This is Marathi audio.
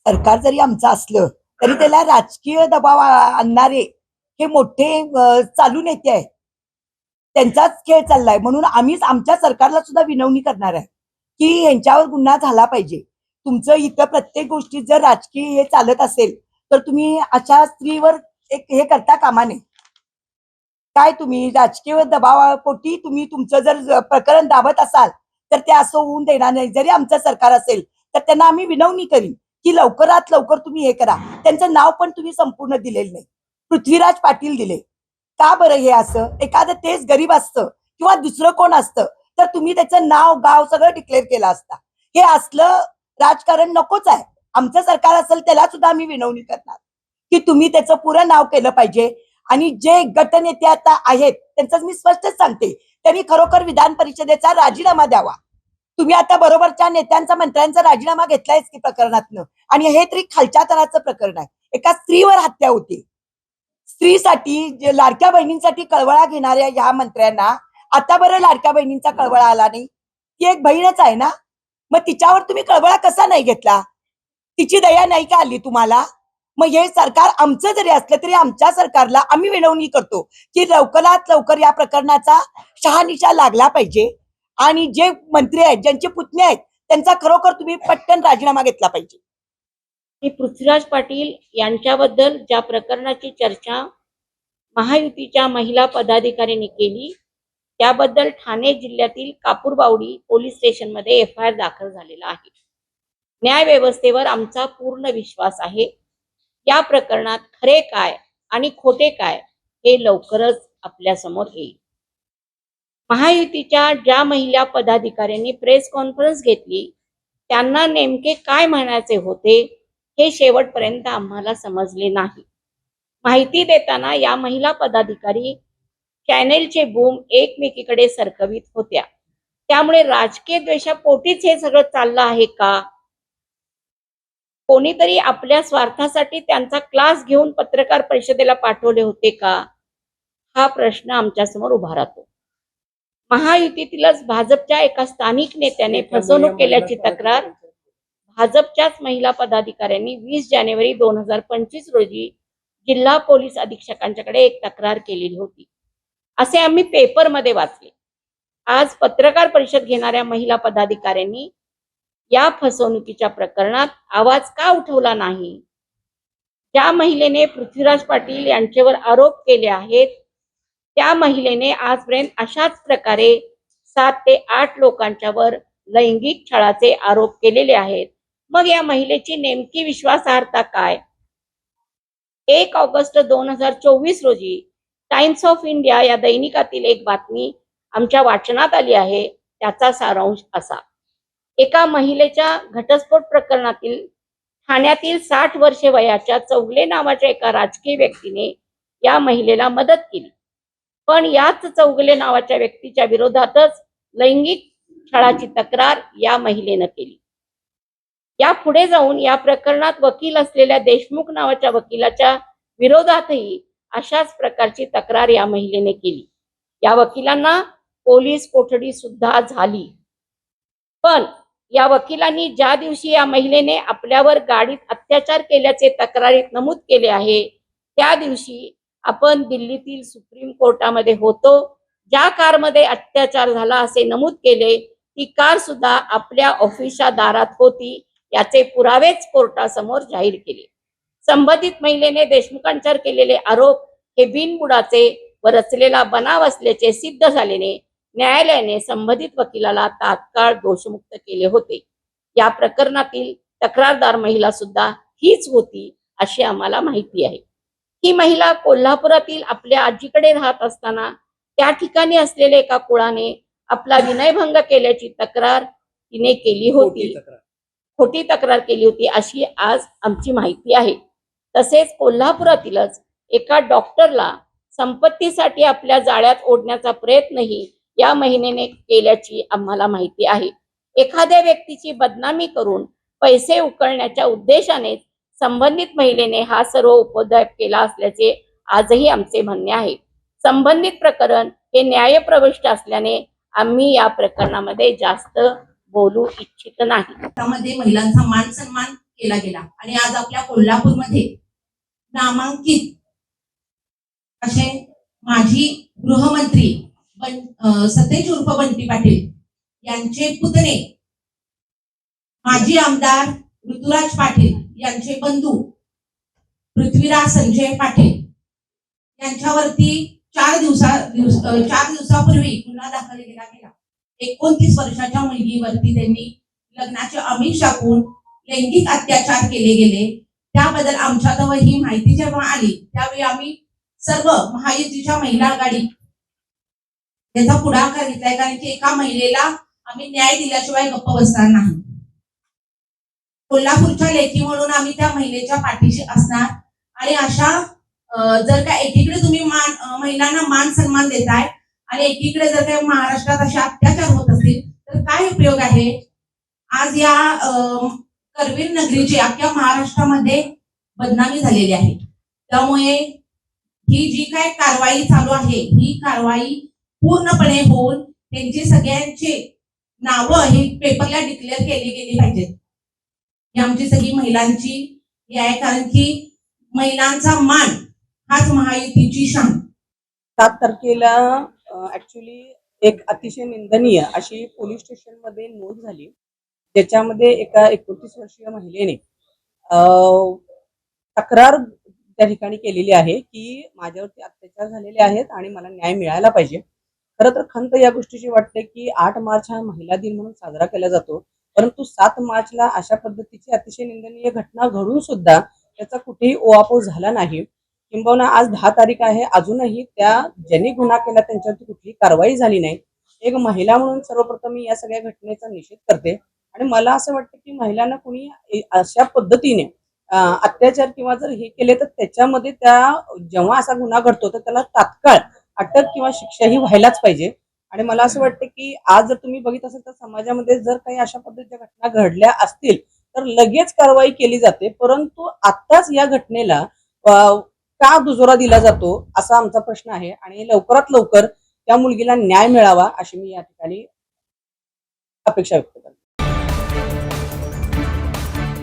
सरकार जरी आमचं असलं तरी त्याला राजकीय दबाव आणणारे हे मोठे चालू नेते आहेत. त्यांचाच खेळ चाललाय. म्हणून आम्हीच आमच्या सरकारला सुद्धा विनवणी करणार आहे की यांच्यावर गुन्हा झाला पाहिजे. तुमचं इथं प्रत्येक गोष्टीत जर राजकीय हे चालत असेल तर तुम्ही अशा स्त्रीवर एक हे करता कामा नये. काय तुम्ही राजकीय दबावापोटी तुम्ही तुमचं जर प्रकरण दाबत असाल तर ते असं होऊन देणार नाही. जरी आमचं सरकार असेल तर त्यांना आम्ही विनवणी करीन की लवकरात लवकर तुम्ही हे करा. त्यांचं नाव पण तुम्ही संपूर्ण दिलेलं नाही. पृथ्वीराज पाटील दिले. का बरं हे असं? एखादं तेच गरीब असतं किंवा दुसरं कोण असतं तर तुम्ही त्याचं नाव गाव सगळं डिक्लेअर केलं असता. हे असलं राजकारण नकोच आहे. आमचं सरकार असेल त्याला सुद्धा आम्ही विनवणी करणार की तुम्ही त्याचं पुरं नाव केलं पाहिजे. आणि जे गटनेते आता आहेत त्यांचं मी स्पष्टच सांगते, त्यांनी खरोखर विधान परिषदेचा राजीनामा द्यावा. तुम्ही आता बरोबरच्या नेत्यांचा मंत्र्यांचा राजीनामा घेतलायच की प्रकरणातनं. आणि हे तरी खालच्या तराचं प्रकरण आहे. एका स्त्रीवर हत्या होती. स्त्रीसाठी जे लाडक्या बहिणींसाठी कळवळा घेणाऱ्या या मंत्र्यांना आता बरं लाडक्या बहिणींचा कळवळा आला नाही. ती एक बहीणच आहे ना. मग तिच्यावर तुम्ही कळवळा कसा नाही घेतला? तिची दया नाही का आली तुम्हाला? मग हे सरकार आमचं जरी असलं तरी आमच्या सरकारला आम्ही विनवणी करतो की लवकरात लवकर या प्रकरणाचा शहानिशा लागला पाहिजे. आणि जे मंत्री आहेत ज्यांचे पुतणे आहेत त्यांचा खरोखर तुम्ही पटकन राजीनामा घेतला पाहिजे. पृथ्वीराज पाटील यांच्याबद्दल ज्या प्रकरणाची चर्चा महायुतीच्या महिला पदाधिकाऱ्यांनी केली त्याबद्दल ठाणे जिल्ह्यातील कापूरबावडी पोलीस स्टेशनमध्ये एफआयआर दाखल झालेला आहे. न्याय व्यवस्थेवर आमचा पूर्ण विश्वास आहे. या प्रकरणात खरे काय आणि खोटे काय हे लवकरच आपल्या समोर येईल. महायुतीच्या ज्या महिला पदाधिकाऱ्यांनी प्रेस कॉन्फरन्स घेतली त्यांना नेमके काय म्हणायचे होते हे शेवटपर्यंत आम्हाला समजले नाही. माहिती देताना या महिला पदाधिकारी चॅनेलचे बूम एकमेकीकडे सरकवित होत्या. त्यामुळे राजकीय द्वेषापोटीच हे सगळं चाललं आहे का? कोणीतरी आपल्या स्वार्थासाठी त्यांचा क्लास घेऊन पत्रकार परिषदेला पाठवले होते का? हा प्रश्न आमच्या समोर उभा राहतो. महायुतीतीलच भाजपच्या एका स्थानिक नेत्याने फसवणूक केल्याची तक्रार भाजपच्याच महिला पदाधिकाऱ्यांनी 20 जानेवारी 2025 रोजी जिल्हा पोलीस अधीक्षकांच्याकडे एक तक्रार केलेली होती असे आम्ही पेपरमध्ये वाचले. आज पत्रकार परिषद घेणाऱ्या महिला पदाधिकाऱ्यांनी या फसवणुकीच्या प्रकरणात आवाज का उठवला नाही? ज्या महिलेने पृथ्वीराज पाटील यांच्यावर आरोप केले आहेत त्या महिलेने आजपर्यंत अशाच प्रकारे 7 ते 8 लोकांच्यावर लैंगिक छळाचे आरोप केलेले आहेत. मग या महिलेची नेमकी विश्वासार्हता काय? 1 ऑगस्ट 2024 रोजी टाइम्स ऑफ इंडिया या दैनिकातील एक बातमी आमच्या वाचनात आली आहे. त्याचा सारांश असा: एका महिलेच्या घटस्फोट प्रकरणातील ठाण्यातील 60 वर्षे वयाच्या चौगले नावाच्या एका राजकीय व्यक्तीने या महिलेला मदत केली. पण याच चौगले नावाच्या व्यक्तीच्या विरोधातच लैंगिक छळाची तक्रार या महिलेनं केली. या पुढे जाऊन या प्रकरणात वकील असलेल्या देशमुख नावाच्या वकिलाच्या विरोधातही अशाच प्रकारची तक्रार या महिलेने केली. या वकिलांना पोलीस कोठडी सुद्धा झाली. पण या वकिलांनी ज्या दिवशी या महिलेने आपल्यावर गाडीत अत्याचार केल्याचे तक्रारीत नमूद केले आहे त्या दिवशी आपण दिल्लीतील सुप्रीम कोर्टामध्ये होतो. ज्या कारमध्ये अत्याचार झाला असे नमूद केले ती कार सुद्धा आपल्या ऑफिसच्या दारात होती. याचे पुरावेच कोर्टासमोर जाहीर केले. संबंधित महिलेने देशमुखांच्यावर केलेले आरोप हे बिनबुडाचे व रचलेला बनाव असल्याचे सिद्ध झाल्याने न्यायालयाने संबंधित वकिलाला तात्काळ दोषमुक्त केले होते. या प्रकरणातील तक्रारदार महिला सुद्धा हीच होती अशी आम्हाला माहिती आहे. ही महिला कोल्हापुरातील आपल्या आजीकडे राहत असताना त्या ठिकाणी असलेल्या एका कुळाने आपला विनयभंग केल्याची तक्रार तिने केली होती. खोटी तक्रार केली होती अशी आज आमची माहिती आहे. तसेच कोल्हापुरातीलच एका डॉक्टरला संपत्तीसाठी आपल्या जाळ्यात ओढण्याचा प्रयत्नही या महिलेने केल्याची आम्हाला माहिती आहे. एखाद्या व्यक्तीची बदनामी करून पैसे उकळण्याच्या उद्देशाने संबंधित महिलेने हा सर्व उपद्रव केला असल्याचे आजही आमचे म्हणणे आहे. संबंधित प्रकरण हे न्यायप्रविष्ट असल्याने आम्ही या प्रकरणामध्ये जास्त बोलू इच्छित नाही. त्यामध्ये महिलांचा मान सन्मान केला गेला आणि आज आपल्या कोल्हापूरमध्ये नामांकित असे माजी गृहमंत्री सतेज उर्फ बंटी पाटील यांचे पुतणे माजी आमदार ऋतुराज पाटील यांचे बंधू पृथ्वीराज संजय पाटील यांच्यावरती 4 दिवसापूर्वी गुन्हा दाखल केला गेला. 29 वर्षाच्या मुलगीवरती त्यांनी लग्नाचे आमिष टाकून लैंगिक अत्याचार केले गेले. त्याबद्दल आमच्याजवळ ही माहिती जेव्हा आली त्यावेळी आम्ही सर्व महायुतीच्या महिला आघाडी याचा पुढाकार घेतलाय, कारण की एका महिलेला आम्ही न्याय दिल्याशिवाय गप्प बसणार नाही. कोल्हापूरच्या लेखी म्हणून आम्ही त्या महिलेच्या पाठीशी असणार आणि अशा जर का एकीकडे तुम्ही महिलांना मान सन्मान देताय आणि एकीकडे जर काही महाराष्ट्रात असे अत्याचार होत असतील तर काय उपयोग आहे. आज या करवीर नगरीची अख्ख्या महाराष्ट्रामध्ये बदनामी झालेली आहे. त्यामुळे ही जी काय कारवाई चालू आहे ही कारवाई पूर्णपणे होऊन त्यांची सगळ्यांची नावं ही पेपरला डिक्लेअर केली गेली पाहिजेत. ही आमची सगळी महिलांची हे आहे, कारण की महिलांचा मान हाच महायुतीची शान. 7 तारखेला ऍक्च्युली एक अतिशय निंदनीय अशी पोलीस स्टेशन मध्ये नोंद झाली, ज्याच्यामध्ये एका 29 वर्षीय महिलेने तक्रार त्या ठिकाणी केलेली आहे की माझ्यावरती अत्याचार झालेले आहेत आणि मला न्याय मिळायला पाहिजे. खरं तर खंत या गोष्टीची वाटते की 8 मार्च हा महिला दिन म्हणून साजरा केला जातो, परंतु 7 मार्चला अशा पद्धतीची अतिशय निंदनीय घटना घडून सुद्धा त्याचा कुठेही ओवापोह झाला नाही. किंबहुना आज 10 तारीख आहे, अजूनही त्या ज्यांनी गुन्हा केला त्यांच्यावरती कुठलीही कारवाई झाली नाही. एक महिला म्हणून सर्वप्रथम मी या सगळ्या घटनेचा निषेध करते आणि मला असं वाटतं की महिलांना कुणी अशा पद्धतीने अत्याचार किंवा जर हे केले तर त्याच्यामध्ये त्या जेव्हा असा गुन्हा घडतो तर त्याला तात्काळ अटक किंवा शिक्षा ही व्हायलाच पाहिजे. आणि मला असं वाटतं की आज जर तुम्ही बघित असाल तर समाजामध्ये जर काही अशा पद्धतीच्या घटना घडल्या असतील तर लगेच कारवाई केली जाते, परंतु आत्ताच या घटनेला का दुजोरा दिला जातो असा आमचा प्रश्न आहे आणि लवकरात लवकर त्या मुलगीला न्याय मिळावा अशी मी या ठिकाणी अपेक्षा व्यक्त करते.